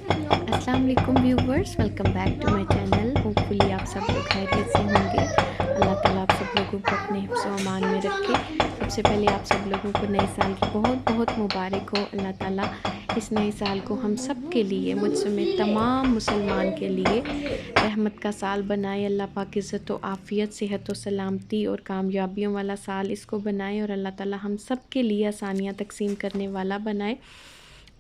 अस्सलाम वालेकुम viewers, welcome back to my channel. Hopefully आप सब लोग खैरियत से होंगे। अल्लाह ताला आप सब लोगों को अपने हिफ्ज़ व अमान में रखे। सबसे पहले आप सब लोगों को नए साल की बहुत बहुत मुबारक हो। अल्लाह ताला इस नए साल को हम सब के लिए, मुझ समेत तमाम मुसलमान के लिए रहमत का साल बनाए। अल्लाह पाक इज़्ज़त व आफ़ियत, सेहत व सलामती और कामयाबियों वाला साल इसको बनाए और अल्लाह ताला हम सब के लिए आसानियाँ तकसीम करने वाला बनाए।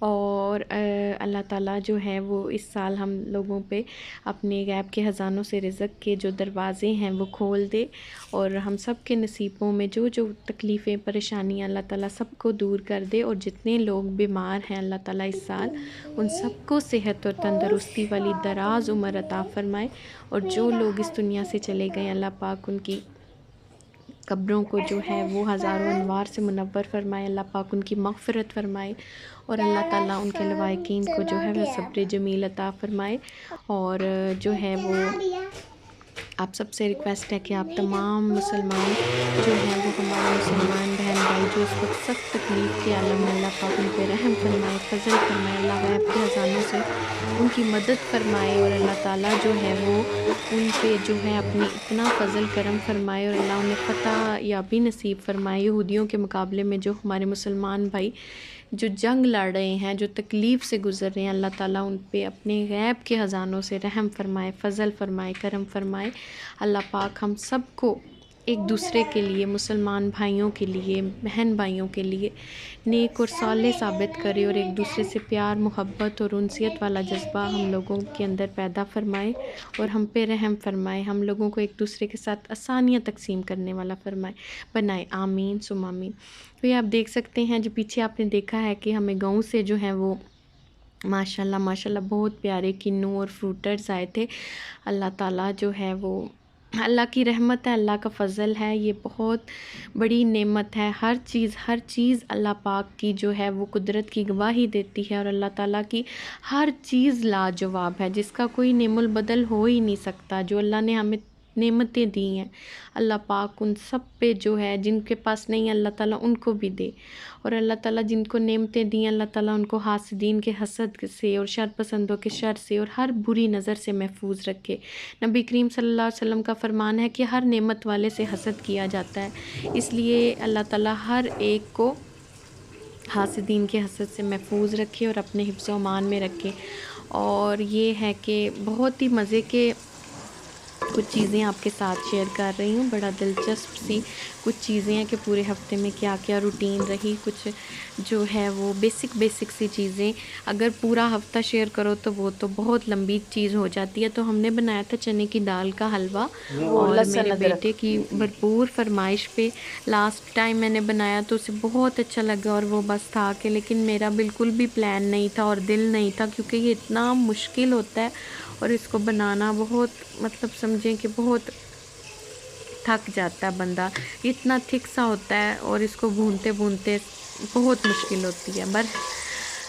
और अल्लाह ताला जो है वो इस साल हम लोगों पे अपने गैब के ख़ज़ानों से रिज़्क़ के जो दरवाज़े हैं वो खोल दे और हम सब के नसीबों में जो जो तकलीफ़ें परेशानियाँ अल्लाह ताला सबको दूर कर दे। और जितने लोग बीमार हैं अल्लाह ताला इस साल उन सबको सेहत और तंदरुस्ती वाली दराज़ उम्र अता फ़रमाए। और जो लोग इस दुनिया से चले गए अल्लाह पाक उनकी कब्रों को जो है वो हज़ारों अनवार से मुनव्वर फ़रमाए। अल्लाह पाक उनकी मग़फ़िरत फ़रमाए और अल्लाह ताला उनके लवाकिन को जो है वह सब्र जमील अता फ़रमाए। और जो है वो आप सबसे रिक्वेस्ट है कि आप तमाम मुसलमान जो हैं वो हमारे मुसलमान बहन भाई जो इस वक्त सख्त तकलीफ़ के आलम में, अल्लाह पाक उन पर रहम फरमाए, फ़ज़ल फरमाए। अल्लाह गैब के ख़ज़ानों से उनकी मदद फरमाए और अल्लाह ताला जो है वो उन पे जो है अपनी इतना फ़ज़ल करम फरमाए और अल्लाह उन्हें फ़तह याबी नसीब फरमाए। यहूदियों के मुकाबले में जो हमारे मुसलमान भाई जो जंग लड़ रहे हैं, जो तकलीफ़ से गुज़र रहे हैं, अल्लाह ताला उन पे अपने गैब के ख़ज़ानों से रहम फरमाए, फ़ज़ल फरमाए, करम फरमाए। अल्लाह पाक हम सब को एक दूसरे के लिए, मुसलमान भाइयों के लिए, बहन भाइयों के लिए नेक और साले साबित करे और एक दूसरे से प्यार, मोहब्बत और उनसियत वाला जज्बा हम लोगों के अंदर पैदा फरमाए और हम पे रहम फरमाए। हम लोगों को एक दूसरे के साथ आसानियाँ तकसीम करने वाला फरमाए बनाए। आमीन सुम्मा आमीन। तो ये आप देख सकते हैं जो पीछे आपने देखा है कि हमें गाँव से जो है वो माशाल्लाह माशाल्लाह बहुत प्यारे किन्नू और फ्रूटर्स आए थे। अल्लाह ताला जो है वो अल्लाह की रहमत है, अल्लाह का फ़ज़ल है, ये बहुत बड़ी नेमत है। हर चीज़ अल्लाह पाक की जो है वो कुदरत की गवाही देती है और अल्लाह ताला की हर चीज़ लाजवाब है, जिसका कोई नेमुल बदल हो ही नहीं सकता। जो अल्लाह ने हमें नेमतें दी हैं अल्लाह पाक उन सब पे जो है, जिनके पास नहीं अल्लाह ताला उनको भी दे। और अल्लाह ताला जिनको नेमतें दी अल्लाह ताला उनको हासिदीन के हसद से और शर पसंदों के शर से और हर बुरी नज़र से महफूज रखे। नबी करीम सल्लल्लाहु अलैहि वसल्लम का फरमान है कि हर नेमत वाले से हसद किया जाता है, इसलिए अल्लाह ताला हर एक को हासिदीन के हसद से महफूज रखे और अपने हिफ्ज़ व अमान में रखे। और ये है कि बहुत ही मज़े के कुछ चीज़ें आपके साथ शेयर कर रही हूँ। बड़ा दिलचस्प सी कुछ चीज़ें हैं कि पूरे हफ्ते में क्या क्या रूटीन रही, कुछ जो है वो बेसिक सी चीज़ें अगर पूरा हफ्ता शेयर करो तो वो तो बहुत लंबी चीज़ हो जाती है। तो हमने बनाया था चने की दाल का हलवा और मेरे बेटे की भरपूर फरमाइश पे लास्ट टाइम मैंने बनाया तो उसे बहुत अच्छा लगा और वो बस था कि, लेकिन मेरा बिल्कुल भी प्लान नहीं था और दिल नहीं था, क्योंकि ये इतना मुश्किल होता है और इसको बनाना बहुत, मतलब समझें कि बहुत थक जाता है बंदा। इतना थिक सा होता है और इसको भूनते भूनते बहुत मुश्किल होती है।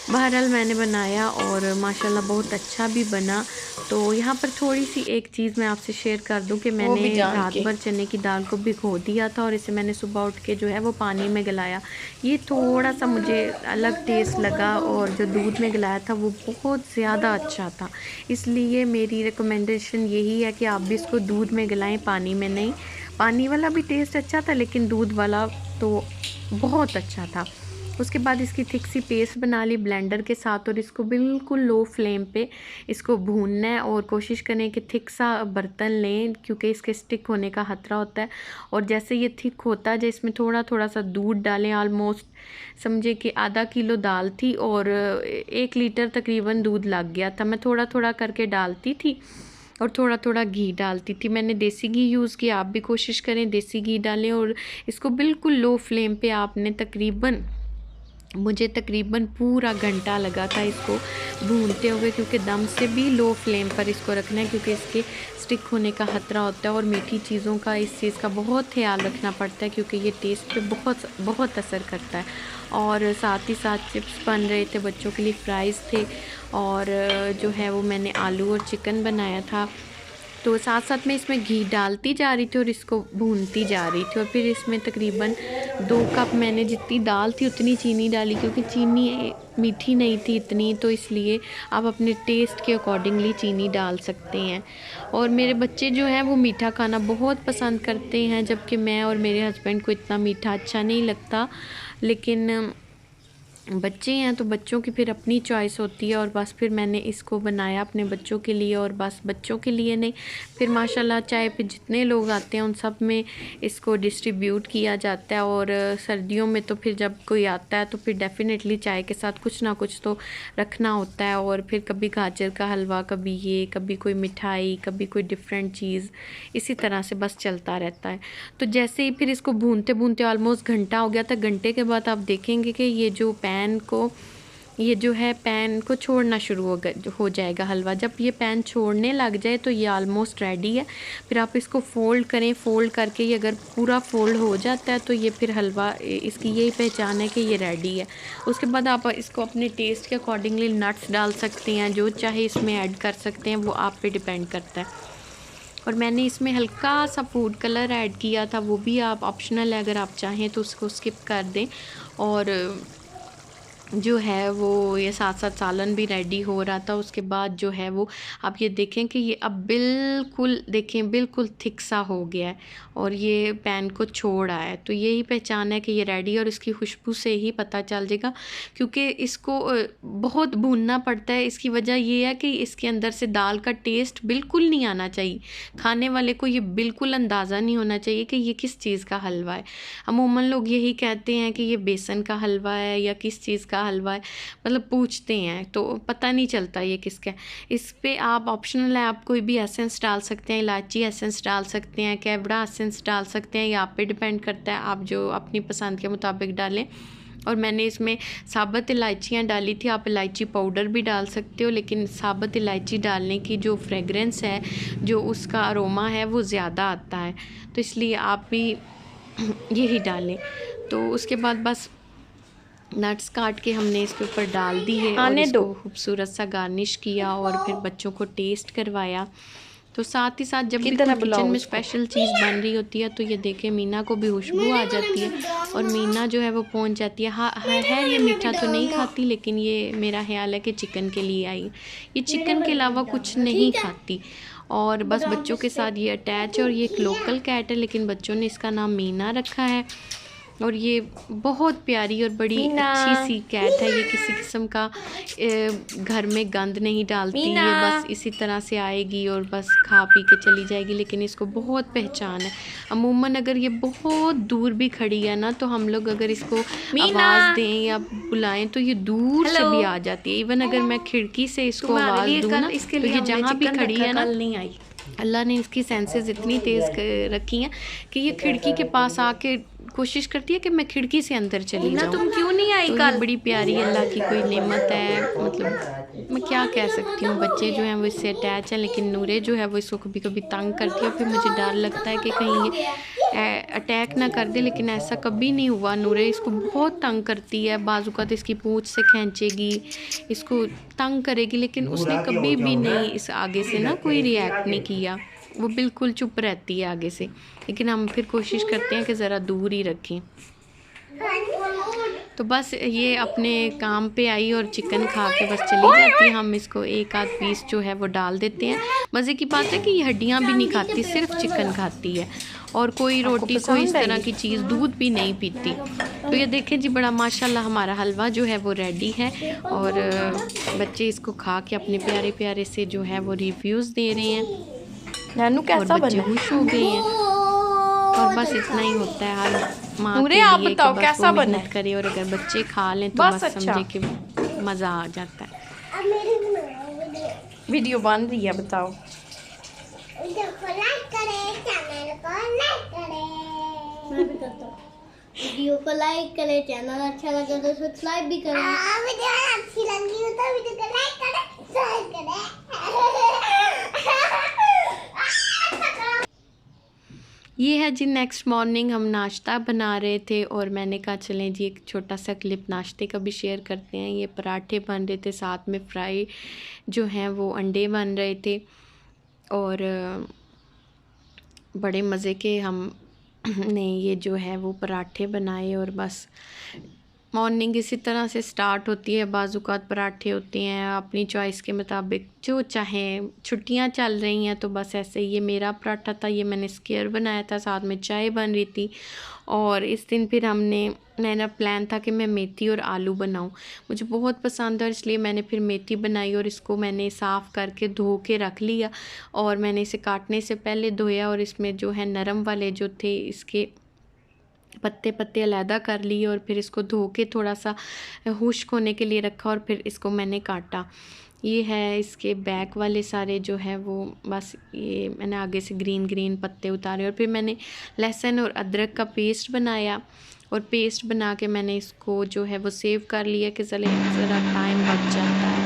बहरहाल मैंने बनाया और माशाल्लाह बहुत अच्छा भी बना। तो यहाँ पर थोड़ी सी एक चीज़ मैं आपसे शेयर कर दूँ कि मैंने रात भर चने की दाल को भिगो दिया था और इसे मैंने सुबह उठ के जो है वो पानी में गलाया। ये थोड़ा सा मुझे अलग टेस्ट लगा और जो दूध में गलाया था वो बहुत ज़्यादा अच्छा था। इसलिए मेरी रिकमेंडेशन यही है कि आप भी इसको दूध में गलाएं, पानी में नहीं। पानी वाला भी टेस्ट अच्छा था लेकिन दूध वाला तो बहुत अच्छा था। उसके बाद इसकी थिक सी पेस्ट बना ली ब्लेंडर के साथ और इसको बिल्कुल लो फ्लेम पे इसको भूनना है और कोशिश करें कि थिक सा बर्तन लें, क्योंकि इसके स्टिक होने का ख़तरा होता है। और जैसे ये थिक होता है, जैसे इसमें थोड़ा थोड़ा सा दूध डालें। ऑलमोस्ट समझे कि आधा किलो दाल थी और 1 लीटर तकरीबन दूध लग गया था। मैं थोड़ा थोड़ा करके डालती थी और थोड़ा थोड़ा घी डालती थी। मैंने देसी घी यूज़ किया, आप भी कोशिश करें देसी घी डालें और इसको बिल्कुल लो फ्लेम पे आपने मुझे तकरीबन पूरा घंटा लगा था इसको भूनते हुए, क्योंकि दम से भी लो फ्लेम पर इसको रखना है, क्योंकि इसके स्टिक होने का ख़तरा होता है। और मीठी चीज़ों का इस चीज़ का बहुत ख्याल रखना पड़ता है, क्योंकि ये टेस्ट पे बहुत असर करता है। और साथ ही साथ चिप्स बन रहे थे, बच्चों के लिए फ्राइज़ थे और जो है वो मैंने आलू और चिकन बनाया था। तो साथ साथ में इसमें घी डालती जा रही थी और इसको भूनती जा रही थी। और फिर इसमें तकरीबन 2 कप मैंने जितनी दाल थी उतनी चीनी डाली, क्योंकि चीनी मीठी नहीं थी इतनी, तो इसलिए आप अपने टेस्ट के अकॉर्डिंगली चीनी डाल सकते हैं। और मेरे बच्चे जो हैं वो मीठा खाना बहुत पसंद करते हैं, जबकि मैं और मेरे हस्बैंड को इतना मीठा अच्छा नहीं लगता। लेकिन बच्चे हैं तो बच्चों की फिर अपनी चॉइस होती है। और बस फिर मैंने इसको बनाया अपने बच्चों के लिए, और बस बच्चों के लिए नहीं, फिर माशाल्लाह चाय पे जितने लोग आते हैं उन सब में इसको डिस्ट्रीब्यूट किया जाता है। और सर्दियों में तो फिर जब कोई आता है तो फिर डेफ़िनेटली चाय के साथ कुछ ना कुछ तो रखना होता है। और फिर कभी गाजर का हलवा, कभी ये, कभी कोई मिठाई, कभी कोई डिफरेंट चीज़, इसी तरह से बस चलता रहता है। तो जैसे ही फिर इसको भूनते भूनते ऑलमोस्ट घंटा हो गया था। घंटे के बाद आप देखेंगे कि ये जो पैन को छोड़ना शुरू हो जाएगा हलवा। जब ये पैन छोड़ने लग जाए तो ये ऑलमोस्ट रेडी है। फिर आप इसको फ़ोल्ड करें, फ़ोल्ड करके ये अगर पूरा फ़ोल्ड हो जाता है तो ये फिर हलवा, इसकी यही पहचान है कि ये रेडी है। उसके बाद आप इसको अपने टेस्ट के अकॉर्डिंगली नट्स डाल सकते हैं, जो चाहे इसमें ऐड कर सकते हैं, वो आप पे डिपेंड करता है। और मैंने इसमें हल्का सा फूड कलर ऐड किया था, वो भी आप ऑप्शनल है, अगर आप चाहें तो उसको स्किप कर दें। और जो है वो ये साथ साथ सालन भी रेडी हो रहा था। उसके बाद जो है वो आप ये देखें कि ये अब बिल्कुल थिक सा हो गया है और ये पैन को छोड़ आया है। तो यही पहचान है कि ये रेडी है। और इसकी खुशबू से ही पता चल जाएगा, क्योंकि इसको बहुत भूनना पड़ता है। इसकी वजह ये है कि इसके अंदर से दाल का टेस्ट बिल्कुल नहीं आना चाहिए। खाने वाले को ये बिल्कुल अंदाज़ा नहीं होना चाहिए कि ये किस चीज़ का हलवा है। अमूमन लोग यही कहते हैं कि ये बेसन का हलवा है या किस चीज़ का हलवा है, मतलब पूछते हैं, तो पता नहीं चलता ये किसका है। इस पे आप ऑप्शनल है, आप कोई भी एसेंस डाल सकते हैं, इलायची एसेंस डाल सकते हैं, केवड़ा एसेंस डाल सकते हैं, ये आप पे डिपेंड करता है, आप जो अपनी पसंद के मुताबिक डालें। और मैंने इसमें साबुत इलायचियाँ डाली थी, आप इलायची पाउडर भी डाल सकते हो, लेकिन साबुत इलायची डालने की जो फ्रेगरेंस है, जो उसका अरोमा है, वो ज़्यादा आता है, तो इसलिए आप भी यही डालें। तो उसके बाद बस नट्स काट के हमने इसके ऊपर डाल दी है और इसको खूबसूरत सा गार्निश किया और फिर बच्चों को टेस्ट करवाया। तो साथ ही साथ जब भी किचन में स्पेशल चीज़ बन रही होती है तो ये देखें मीना को भी खुशबू आ जाती है और मीना जो है वो पहुंच जाती है। हाँ है ये मीठा तो नहीं खाती, लेकिन ये मेरा ख्याल है कि चिकन के लिए आई, ये चिकन के अलावा कुछ नहीं खाती और बस बच्चों के साथ ये अटैच है। और ये एक लोकल कैट है, लेकिन बच्चों ने इसका नाम मीना रखा है और ये बहुत प्यारी और बड़ी अच्छी सी कैट है। ये किसी किस्म का घर में गंद नहीं डालती, ये बस इसी तरह से आएगी और बस खा पी के चली जाएगी, लेकिन इसको बहुत पहचान है। अमूमन अगर ये बहुत दूर भी खड़ी है ना, तो हम लोग अगर इसको आवाज़ दें या बुलाएं तो ये दूर से भी आ जाती है। इवन अगर मैं खिड़की से इसको आवाज़ दूँ ना, तो ये जहाँ भी खड़ी है ना, अल्लाह ने इसकी सेंसेस इतनी तेज़ रखी हैं कि ये खिड़की के पास आके कोशिश करती है कि मैं खिड़की से अंदर चली जाऊँ। तुम क्यों नहीं आई तो ये बड़ी प्यारी अल्लाह की कोई नेमत है, मतलब मैं क्या कह सकती हूँ। बच्चे जो हैं वो इससे अटैच हैं, लेकिन नूरे जो है वो इसको कभी कभी तंग करती है, फिर मुझे डर लगता है कि कहीं ये अटैक ना कर दे, लेकिन ऐसा कभी नहीं हुआ। नूरे इसको बहुत तंग करती है, बाज़-औक़ात इसकी पूँछ से खींचेगी, इसको तंग करेगी, लेकिन उसने कभी भी नहीं इस आगे से ना कोई रिएक्ट नहीं किया, वो बिल्कुल चुप रहती है आगे से। लेकिन हम फिर कोशिश करते हैं कि ज़रा दूर ही रखें। तो बस ये अपने काम पे आई और चिकन खा के बस चली जाती है। हम इसको एक आध पीस जो है वो डाल देते हैं। मज़े की बात है कि ये हड्डियाँ भी नहीं खाती, सिर्फ चिकन खाती है और कोई रोटी कोई इस तरह की चीज़, दूध भी नहीं पीती। तो ये देखें जी, बड़ा माशाल्लाह हमारा हलवा जो है वो रेडी है और बच्चे इसको खा के अपने प्यारे प्यारे से जो है वो रिव्यूज़ दे रहे हैं और बच्चे खुश हो गए हैं। और बस इतना ही होता है हर माँ के लिए कि बस वो मेहनत करे और अगर बच्चे खा लें तो बस समझे कि मज़ा आ जाता है। वीडियो बन रही है, बताओ। वीडियो को लाइक करें, चैनल अच्छा लगे तो सब्सक्राइब भी करें। वीडियो अच्छी लगी हो तो वीडियो को लाइक करें, शेयर करें। ये है जी नेक्स्ट मॉर्निंग, हम नाश्ता बना रहे थे और मैंने कहा चलें जी एक छोटा सा क्लिप नाश्ते का भी शेयर करते हैं। ये पराठे बन रहे थे, साथ में फ्राई जो हैं वो अंडे बन रहे थे और बड़े मज़े के हम ने ये जो है वो पराठे बनाए। और बस मॉर्निंग इसी तरह से स्टार्ट होती है। बाज़ुकात पराठे होते हैं अपनी चॉइस के मुताबिक जो चाहें। छुट्टियां चल रही हैं तो बस ऐसे ही। ये मेरा पराठा था, ये मैंने स्क्वायर बनाया था, साथ में चाय बन रही थी। और इस दिन फिर मेरा प्लान था कि मैं मेथी और आलू बनाऊं। मुझे बहुत पसंद है, इसलिए मैंने फिर मेथी बनाई और इसको मैंने साफ़ करके धो के रख लिया। और मैंने इसे काटने से पहले धोया और इसमें जो है नरम वाले जो थे इसके पत्ते पत्ते अलहदा कर लिए और फिर इसको धो के थोड़ा सा खुश्क होने के लिए रखा और फिर इसको मैंने काटा। ये है इसके बैक वाले सारे जो है वो, बस ये मैंने आगे से ग्रीन ग्रीन पत्ते उतारे। और फिर मैंने लहसुन और अदरक का पेस्ट बनाया और पेस्ट बना के मैंने इसको जो है वो सेव कर लिया कि ज़रा टाइम बच जाता है।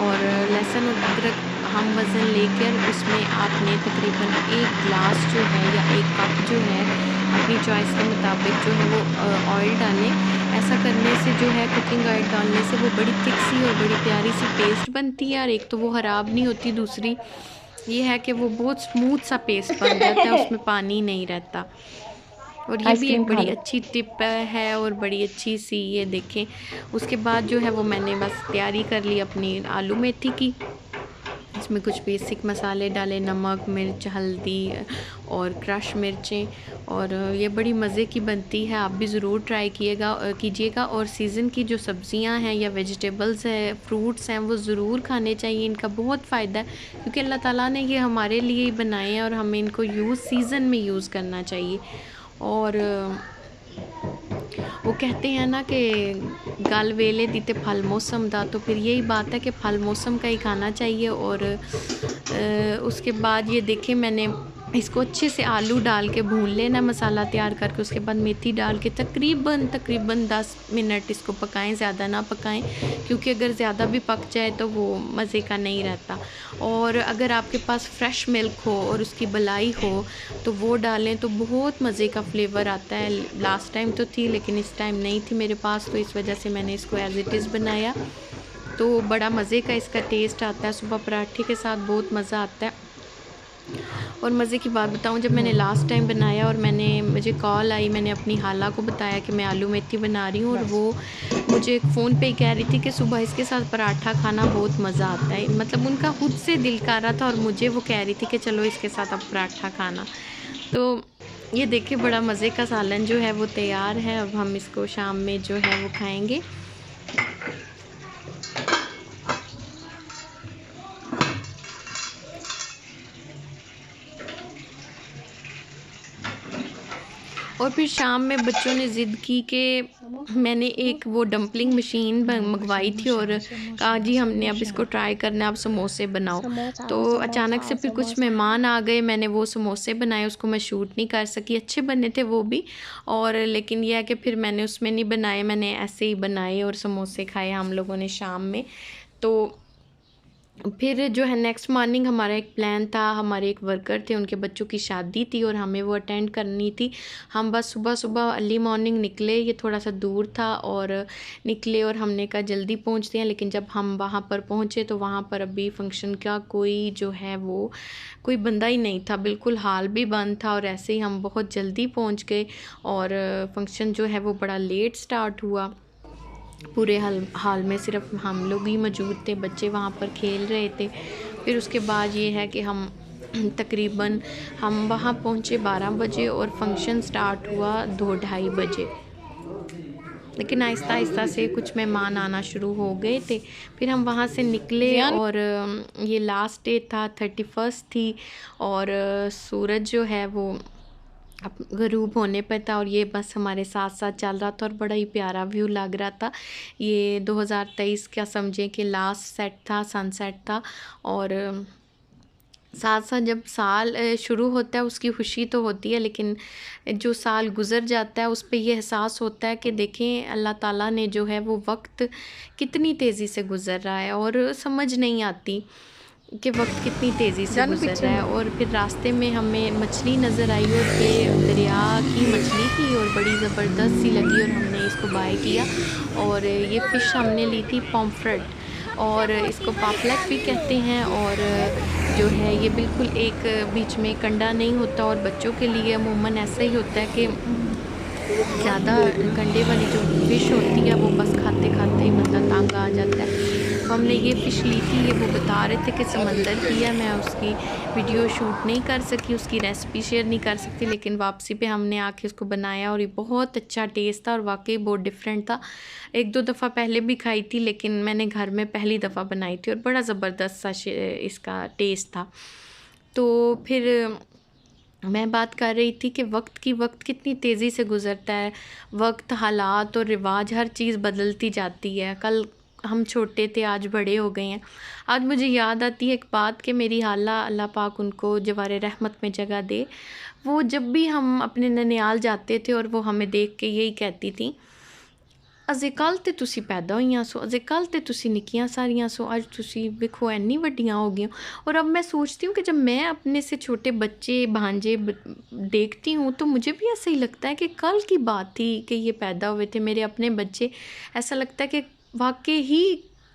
और लहसुन और अदरक हम वज़न लेकर उसमें आपने तकरीबन 1 गिलास जो है या 1 कप जो है अपनी चॉइस के मुताबिक जो है वो ऑयल डालें। ऐसा करने से जो है कुकिंग ऑयल डालने से वो बड़ी थिक सी और बड़ी प्यारी सी पेस्ट बनती है। और एक तो वो ख़राब नहीं होती, दूसरी ये है कि वो बहुत स्मूथ सा पेस्ट बन जाता है, उसमें पानी नहीं रहता। और ये भी एक बड़ी अच्छी टिप है और बड़ी अच्छी सी, ये देखें। उसके बाद जो है वो मैंने बस तैयारी कर ली अपनी आलू मेथी की। इसमें कुछ बेसिक मसाले डाले, नमक, मिर्च, हल्दी और क्रश मिर्चें। और ये बड़ी मज़े की बनती है, आप भी ज़रूर ट्राई कीजिएगा। और सीज़न की जो सब्ज़ियां हैं या वेजिटेबल्स हैं, फ्रूट्स हैं, वो ज़रूर खाने चाहिए। इनका बहुत फ़ायदा है क्योंकि अल्लाह ताला ने ये हमारे लिए ही बनाए हैं और हमें इनको सीज़न में यूज़ करना चाहिए। और वो कहते हैं ना कि गल वेले दी ते फल मौसम दा, तो फिर यही बात है कि फल मौसम का ही खाना चाहिए। और उसके बाद ये देखें मैंने इसको अच्छे से आलू डाल के भून लेना मसाला तैयार करके। उसके बाद मेथी डाल के तकरीबन 10 मिनट इसको पकाएं, ज़्यादा ना पकाएं क्योंकि अगर ज़्यादा भी पक जाए तो वो मज़े का नहीं रहता। और अगर आपके पास फ्रेश मिल्क हो और उसकी मलाई हो तो वो डालें तो बहुत मज़े का फ्लेवर आता है। लास्ट टाइम तो थी लेकिन इस टाइम नहीं थी मेरे पास, तो इस वजह से मैंने इसको एज़ इट इज़ बनाया। तो बड़ा मज़े का इसका टेस्ट आता है, सुबह पराठे के साथ बहुत मज़ा आता है। और मज़े की बात बताऊं, जब मैंने लास्ट टाइम बनाया और मुझे कॉल आई, मैंने अपनी खाला को बताया कि मैं आलू मेथी बना रही हूँ और वो मुझे फ़ोन पे ही कह रही थी कि सुबह इसके साथ पराठा खाना बहुत मज़ा आता है। मतलब उनका खुद से दिल कर रहा था और मुझे वो कह रही थी कि चलो इसके साथ अब पराठा खाना। तो ये देखिए बड़ा मज़े का सालन जो है वो तैयार है। अब हम इसको शाम में जो है वो खाएँगे। और फिर शाम में बच्चों ने ज़िद की कि मैंने एक वो डंपलिंग मशीन मंगवाई थी और कहा जी हमने अब इसको ट्राई करना है, आप समोसे बनाओ। तो अचानक से फिर कुछ मेहमान आ गए, मैंने वो समोसे बनाए, उसको मैं शूट नहीं कर सकी। अच्छे बने थे वो भी, और लेकिन यह है कि फिर मैंने उसमें नहीं बनाए, मैंने ऐसे ही बनाए और समोसे खाए हम लोगों ने शाम में। तो फिर जो है नेक्स्ट मॉर्निंग हमारा एक प्लान था, हमारे एक वर्कर थे, उनके बच्चों की शादी थी और हमें वो अटेंड करनी थी। हम बस सुबह अर्ली मॉर्निंग निकले, ये थोड़ा सा दूर था और निकले और हमने कहा जल्दी पहुंचते हैं। लेकिन जब हम वहाँ पर पहुँचे तो वहाँ पर अभी फंक्शन का कोई बंदा ही नहीं था, बिल्कुल हाल भी बंद था। और ऐसे ही हम बहुत जल्दी पहुँच गए और फंक्शन जो है वो बड़ा लेट स्टार्ट हुआ। पूरे हाल में सिर्फ हम लोग ही मौजूद थे, बच्चे वहाँ पर खेल रहे थे। फिर उसके बाद ये है कि हम तकरीबन वहाँ पहुँचे 12 बजे और फंक्शन स्टार्ट हुआ 2-2:30 बजे। लेकिन आहिस्ता आहिस्ता से कुछ मेहमान आना शुरू हो गए थे। फिर हम वहाँ से निकले और ये लास्ट डे था, 31 थी और सूरज जो है वो अब गरूब होने पर था और ये बस हमारे साथ साथ चल रहा था और बड़ा ही प्यारा व्यू लग रहा था। ये 2023 का समझें कि लास्ट सेट था, सनसेट था। और साथ साथ जब साल शुरू होता है उसकी खुशी तो होती है, लेकिन जो साल गुज़र जाता है उस पे ये एहसास होता है कि देखें अल्लाह ताला ने जो है वो वक्त कितनी तेज़ी से गुज़र रहा है और समझ नहीं आती कि वक्त कितनी तेज़ी से गुज़र रहा है। और फिर रास्ते में हमें मछली नज़र आई और ये दरिया की मछली थी और बड़ी ज़बरदस्त सी लगी और हमने इसको बाय किया। और ये फ़िश हमने ली थी पॉम्फ्रेट, और इसको पापलेट भी कहते हैं। और जो है ये बिल्कुल एक बीच में कंडा नहीं होता, और बच्चों के लिए अमूमन ऐसा ही होता है कि ज़्यादा कंडे वाली जो फ़िश होती है वो बस खाते खाते ही मतलब तंग आ जाता है। तो हमने ये फ़िश ली थी, ये वो बता रहे थे कि समंदर की है। मैं उसकी वीडियो शूट नहीं कर सकी, उसकी रेसिपी शेयर नहीं कर सकती, लेकिन वापसी पे हमने आके उसको बनाया और ये बहुत अच्छा टेस्ट था और वाकई बहुत डिफरेंट था। एक दो दफ़ा पहले भी खाई थी, लेकिन मैंने घर में पहली दफ़ा बनाई थी और बड़ा ज़बरदस्त सा इसका टेस्ट था। तो फिर मैं बात कर रही थी कि वक्त कितनी तेज़ी से गुज़रता है। वक्त, हालात और रिवाज, हर चीज़ बदलती जाती है। कल हम छोटे थे, आज बड़े हो गए हैं। आज मुझे याद आती है एक बात कि मेरी हाला, अल्लाह पाक उनको जवारे रहमत में जगह दे, वो जब भी हम अपने ननियाल जाते थे और वो हमें देख के यही कहती थी, अजे कल तो तुसी पैदा हुई सो, अजे कल तो तुसी निक्कियां सारियां सो, अज तुसी वेखो इन्नी वड्डियां हो गई। और अब मैं सोचती हूँ कि जब मैं अपने से छोटे बच्चे भांजे देखती हूँ तो मुझे भी ऐसा ही लगता है कि कल की बात थी कि ये पैदा हुए थे मेरे अपने बच्चे। ऐसा लगता है कि वाकई ही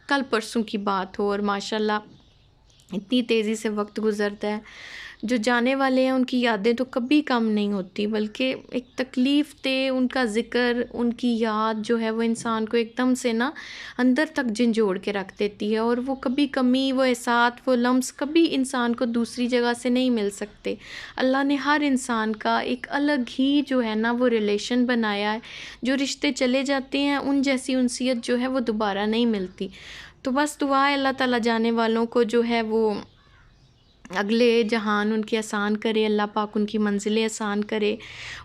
कल परसों की बात हो। और माशाल्लाह इतनी तेज़ी से वक्त गुज़रता है। जो जाने वाले हैं उनकी यादें तो कभी कम नहीं होती, बल्कि एक तकलीफ़ थे उनका ज़िक्र, उनकी याद जो है वो इंसान को एकदम से ना अंदर तक झंझोड़ के रख देती है। और वो कभी कमी, वो एहसास, वो लम्स कभी इंसान को दूसरी जगह से नहीं मिल सकते। अल्लाह ने हर इंसान का एक अलग ही जो है ना वो रिलेशन बनाया है। जो रिश्ते चले जाते हैं उन जैसी उनसियत जो है वो दोबारा नहीं मिलती। तो बस दुआ है अल्लाह ताला जाने वालों को जो है वो अगले जहान उनकी आसान करे, अल्लाह पाक उनकी मंजिलें आसान करे।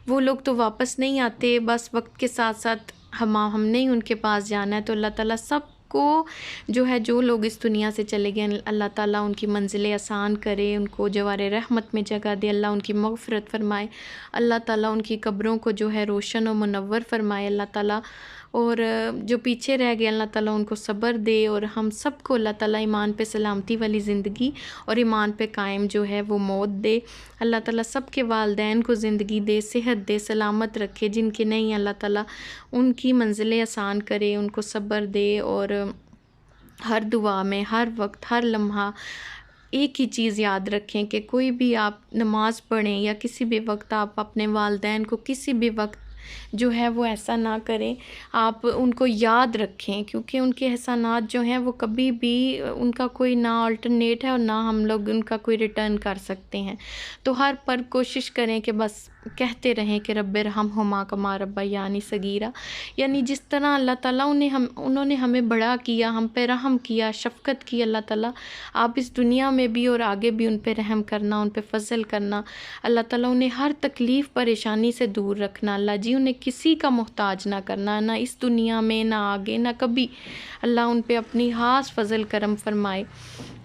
वो लोग तो वापस नहीं आते, बस वक्त के साथ साथ हमने ही उनके पास जाना है। तो अल्लाह ताला सबको जो है, जो लोग इस दुनिया से चले गए, अल्लाह ताला उनकी मंजिलें आसान करे, उनको जवारे रहमत में जगह दे, अल्लाह उनकी मग़फ़िरत फ़रमाए, अल्लाह ताला उनकी कब्रों को जो है रोशन और मुनव्वर फ़रमाए अल्लाह ताला। और जो पीछे रह गए अल्लाह ताला उनको सब्र दे, और हम सबको अल्लाह ताला ईमान पे सलामती वाली ज़िंदगी और ईमान पे कायम जो है वो मौत दे। अल्लाह ताला सबके वालिदैन को ज़िंदगी दे, सेहत दे, सलामत रखे। जिनके नहीं अल्लाह ताला उनकी मंजिलें आसान करे, उनको सब्र दे। और हर दुआ में, हर वक्त, हर लम्हा एक ही चीज़ याद रखें कि कोई भी आप नमाज़ पढ़ें या किसी भी वक्त आप अपने वालिदैन को किसी भी वक्त जो है वो ऐसा ना करें, आप उनको याद रखें, क्योंकि उनके एहसानात जो हैं वो कभी भी उनका कोई ना अल्टरनेट है और ना हम लोग उनका कोई रिटर्न कर सकते हैं। तो हर पर कोशिश करें कि बस कहते रहें कि रब्बिर हमहुमा कमा रब्बयानी सगीरा, यानी जिस तरह अल्लाह ताला उन्होंने हमें बड़ा किया, हम पे रहम किया, शफ़क़त की, अल्लाह ताला आप इस दुनिया में भी और आगे भी उन पे रहम करना, उन पे फ़ज़ल करना। अल्लाह ताला उन्हें हर तकलीफ़ परेशानी से दूर रखना। अल्लाह जी उन्हें किसी का मोहताज ना करना, ना इस दुनिया में, ना आगे, ना कभी। अल्लाह उन पे अपनी ख़ास फ़ज़ल करम फ़रमाए,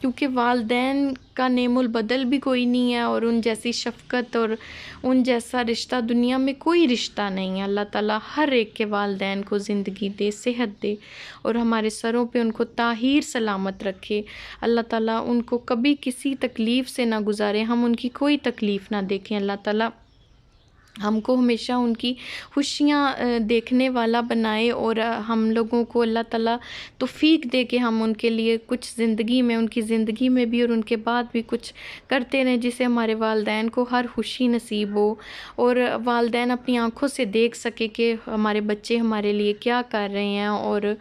क्योंकि वालिदैन का नेमुल बदल भी कोई नहीं है, और उन जैसी शफ़क़त और उन जैसा रिश्ता दुनिया में कोई रिश्ता नहीं है। अल्लाह ताला हर एक के वालिदैन को ज़िंदगी दे, सेहत दे, और हमारे सरों पे उनको ताहीर सलामत रखे। अल्लाह ताला उनको कभी किसी तकलीफ़ से ना गुज़ारे, हम उनकी कोई तकलीफ़ ना देखें। अल्लाह ताला हमको हमेशा उनकी खुशियाँ देखने वाला बनाए, और हम लोगों को अल्लाह ताला तौफ़ीक दे के हम उनके लिए कुछ ज़िंदगी में, उनकी ज़िंदगी में भी और उनके बाद भी कुछ करते रहें, जिससे हमारे वालिदैन को हर खुशी नसीब हो, और वालिदैन अपनी आँखों से देख सके कि हमारे बच्चे हमारे लिए क्या कर रहे हैं। और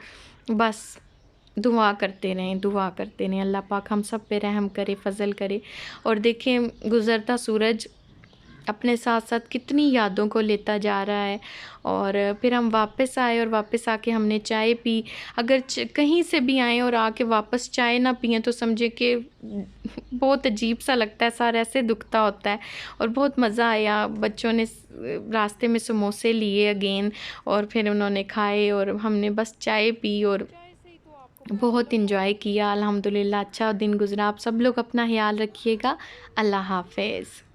बस दुआ करते रहें। अल्लाह पाक हम सब पे रहम करे, फ़ज़ल करे। और देखें गुज़रता सूरज अपने साथ साथ कितनी यादों को लेता जा रहा है। और फिर हम वापस आए, और वापस आके हमने चाय पी। अगर कहीं से भी आएँ और आके वापस चाय ना पिएँ तो समझे कि बहुत अजीब सा लगता है, सारा ऐसे दुखता होता है। और बहुत मज़ा आया, बच्चों ने रास्ते में समोसे लिए अगेन, और फिर उन्होंने खाए, और हमने बस चाय पी और बहुत इंजॉय किया। अल्हम्दुलिल्लाह अच्छा दिन गुज़रा। आप सब लोग अपना ख्याल रखिएगा। अल्लाह हाफ़िज़।